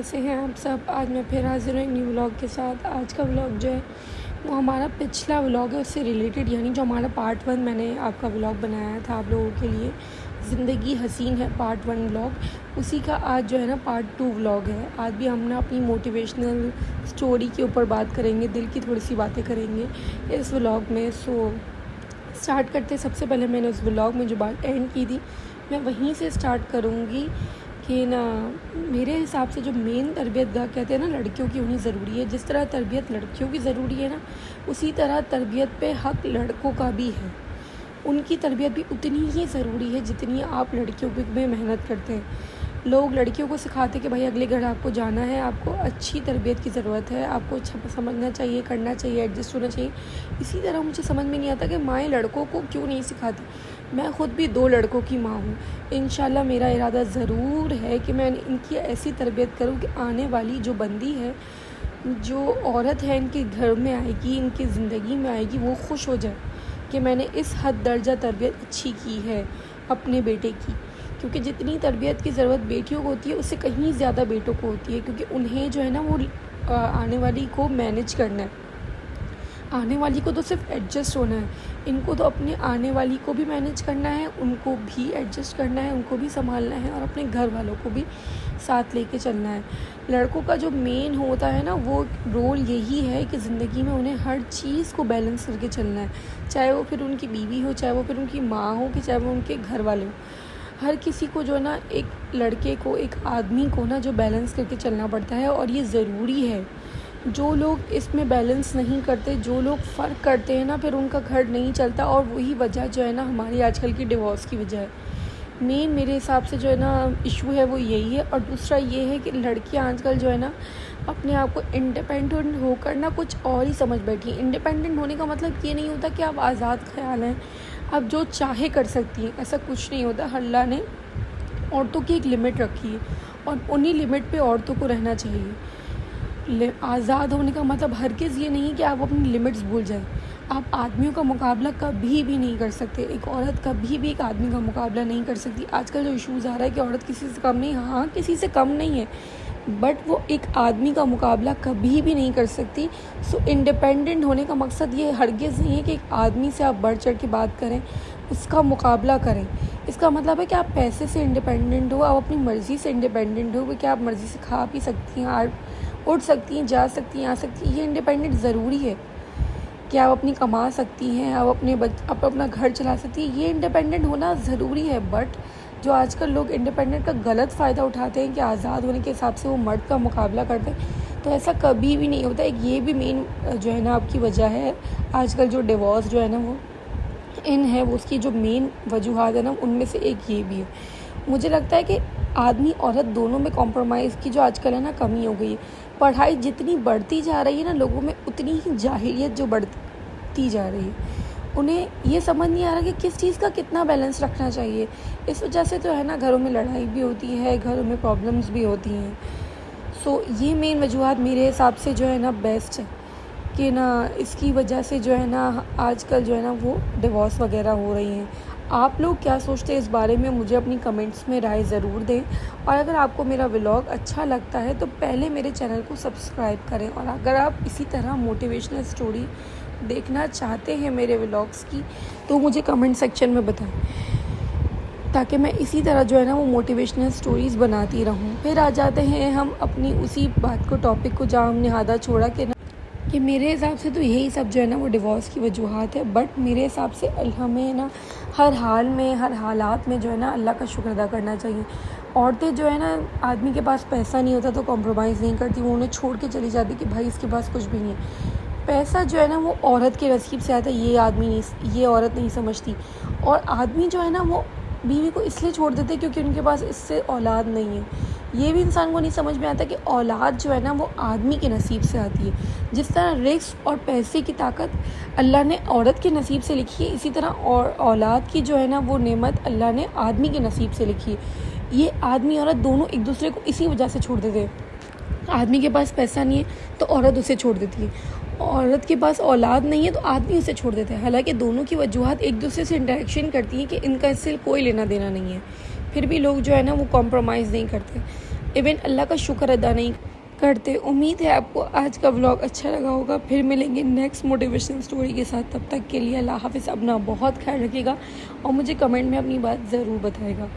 कैसे हैं आप सब। आज मैं फिर हाज़िर हूँ एक न्यू व्लॉग के साथ। आज का व्लॉग जो है वो हमारा पिछला व्लॉग है उससे रिलेटेड, यानी जो हमारा पार्ट 1 मैंने आपका व्लॉग बनाया था आप लोगों के लिए, ज़िंदगी हसीन है पार्ट 1 व्लॉग, उसी का आज जो है ना पार्ट 2 व्लॉग है। आज भी हम ना अपनी मोटिवेशनल स्टोरी के ऊपर बात करेंगे, दिल की थोड़ी सी बातें करेंगे इस व्लॉग में। सो स्टार्ट करते। सबसे पहले मैंने उस व्लॉग में जो बात एंड की थी मैं वहीं से स्टार्ट करूँगी कि ना मेरे हिसाब से जो मेन तरबियतगाह कहते हैं ना लड़कियों की होनी ज़रूरी है। जिस तरह तरबियत लड़कियों की ज़रूरी है ना, उसी तरह तरबियत पे हक़ लड़कों का भी है। उनकी तरबियत भी उतनी ही ज़रूरी है जितनी आप लड़कियों पे मेहनत करते हैं। लोग लड़कियों को सिखाते कि भाई अगले घर आपको जाना है, आपको अच्छी तरबियत की ज़रूरत है, आपको अच्छा समझना चाहिए, करना चाहिए, एडजस्ट होना चाहिए। इसी तरह मुझे समझ में नहीं आता कि माएँ लड़कों को क्यों नहीं सिखाती। मैं ख़ुद भी 2 लड़कों की माँ हूँ। इंशाल्लाह मेरा इरादा ज़रूर है कि मैं इनकी ऐसी तरबियत करूँ कि आने वाली जो बंदी है, जो औरत है इनके घर में आएगी, इनकी ज़िंदगी में आएगी, वो खुश हो जाए कि मैंने इस हद दर्जा तरबियत अच्छी की है अपने बेटे की। क्योंकि जितनी तरबियत की ज़रूरत बेटियों को होती है उससे कहीं ज़्यादा बेटों को होती है, क्योंकि उन्हें जो है ना वो आने वाली को मैनेज करना है। आने वाली को तो सिर्फ एडजस्ट होना है, इनको तो अपने आने वाली को भी मैनेज करना है, उनको भी एडजस्ट करना है, उनको भी संभालना है और अपने घर वालों को भी साथ लेके चलना है। लड़कों का जो मेन होता है ना वो रोल यही है कि ज़िंदगी में उन्हें हर चीज़ को बैलेंस करके चलना है, चाहे वो फिर उनकी बीवी हो, चाहे वो फिर उनकी माँ हो, कि चाहे वो उनके घर वाले हो। हर किसी को जो है ना, एक लड़के को, एक आदमी को ना जो बैलेंस करके चलना पड़ता है और ये ज़रूरी है। जो लोग इसमें बैलेंस नहीं करते, जो लोग फ़र्क करते हैं ना, फिर उनका घर नहीं चलता और वही वजह जो है ना हमारी आजकल की डिवोर्स की वजह है। मेन मेरे हिसाब से जो है ना इशू है वो यही है। और दूसरा ये है कि लड़कियां आजकल जो है ना अपने आप को इंडिपेंडेंट होकर ना कुछ और ही समझ बैठी हैं। इंडिपेंडेंट होने का मतलब ये नहीं होता कि आप आज़ाद ख्याल हैं, आप जो चाहे कर सकती हैं, ऐसा कुछ नहीं होता। अल्लाह ने औरतों की एक लिमिट रखी है और उन्हीं लिमिट पे औरतों को रहना चाहिए। आज़ाद होने का मतलब हरगिज़ ये नहीं कि आप अपनी लिमिट्स भूल जाएं। आप आदमियों का मुकाबला कभी भी नहीं कर सकते। एक औरत कभी भी एक आदमी का मुकाबला नहीं कर सकती। आजकल जो इश्यूज़ आ रहा है कि औरत किसी से कम नहीं, हाँ किसी से कम नहीं है, बट वो एक आदमी का मुकाबला कभी भी नहीं कर सकती। सो इंडिपेंडेंट होने का मकसद ये हरगिज़ नहीं है कि एक आदमी से आप बढ़ चढ़ के बात करें, उसका मुकाबला करें। इसका मतलब है कि आप पैसे से इंडिपेंडेंट हो, आप अपनी मर्ज़ी से इंडिपेंडेंट हो, कि आप मर्ज़ी से खा पी सकती हैं, आप उठ सकती हैं, जा सकती हैं, आ सकती हैं। ये इंडिपेंडेंट ज़रूरी है कि आप अपनी कमा सकती हैं, आप अपना घर चला सकती हैं। ये इंडिपेंडेंट होना ज़रूरी है। बट जो आजकल लोग इंडिपेंडेंट का गलत फ़ायदा उठाते हैं कि आज़ाद होने के हिसाब से वो मर्द का मुकाबला करते हैं, तो ऐसा कभी भी नहीं होता। एक ये भी मेन जो है ना आपकी वजह है। आजकल जो डिवोर्स जो है ना वो इन है, वो उसकी जो मेन वजूहात है ना उनमें से एक ये भी है। मुझे लगता है कि आदमी औरत दोनों में कॉम्प्रोमाइज़ की जो आजकल है ना कमी हो गई है। पढ़ाई जितनी बढ़ती जा रही है ना, लोगों में उतनी ही जाहिलियत जो बढ़ती जा रही है। उन्हें ये समझ नहीं आ रहा कि किस चीज़ का कितना बैलेंस रखना चाहिए। इस वजह से तो है ना घरों में लड़ाई भी होती है, घरों में प्रॉब्लम्स भी होती हैं। सो ये मेन वजूहात मेरे हिसाब से जो है ना बेस्ट है कि ना इसकी वजह से जो है ना आजकल जो है ना वो डिवोर्स वगैरह हो रही हैं। आप लोग क्या सोचते हैं इस बारे में, मुझे अपनी कमेंट्स में राय ज़रूर दें। और अगर आपको मेरा व्लॉग अच्छा लगता है तो पहले मेरे चैनल को सब्सक्राइब करें। और अगर आप इसी तरह मोटिवेशनल स्टोरी देखना चाहते हैं मेरे व्लॉग्स की, तो मुझे कमेंट सेक्शन में बताएं, ताकि मैं इसी तरह जो है ना वो मोटिवेशनल स्टोरीज़ बनाती रहूं। फिर आ जाते हैं हम अपनी उसी बात को, टॉपिक को जहाँ हमने आधा छोड़ा कि मेरे हिसाब से तो यही सब जो है ना वो डिवोर्स की वजूहात है। बट मेरे हिसाब से हमें ना हर हाल में, हर हालात में जो है ना अल्लाह का शुक्र अदा करना चाहिए। औरतें जो है ना, आदमी के पास पैसा नहीं होता तो कॉम्प्रोमाइज़ नहीं करती, वो उन्हें छोड़ के चली जाती कि भाई इसके पास कुछ भी नहीं है। पैसा जो है ना वो औरत के नसीब से आता है, ये औरत नहीं समझती। और आदमी जो है ना वो बीवी को इसलिए छोड़ देते क्योंकि उनके पास इससे औलाद नहीं है। ये भी इंसान को नहीं समझ में आता कि औलाद जो है ना वो आदमी के नसीब से आती है। जिस तरह रिस्क और पैसे की ताकत अल्लाह ने औरत के नसीब से लिखी है, इसी तरह और औलाद की जो है ना वो नेमत अल्लाह ने आदमी के नसीब से लिखी है। ये आदमी औरत दोनों एक दूसरे को इसी वजह से छोड़ देते हैं। आदमी के पास पैसा नहीं है तो औरत उसे छोड़ देती है, औरत के पास औलाद नहीं है तो आदमी उसे छोड़ देता है। हालांकि दोनों की वजूहात एक दूसरे से इंटरेक्शन करती हैं कि इनका इससे कोई लेना देना नहीं है, फिर भी लोग जो है ना वो कॉम्प्रोमाइज़ नहीं करते। इवन अल्लाह का शुक्र अदा नहीं करते। उम्मीद है आपको आज का व्लॉग अच्छा लगा होगा। फिर मिलेंगे नेक्स्ट मोटिवेशनल स्टोरी के साथ। तब तक के लिए अल्लाह हाफ़िज़। अपना बहुत ख्याल रखिएगा और मुझे कमेंट में अपनी बात ज़रूर बताएगा।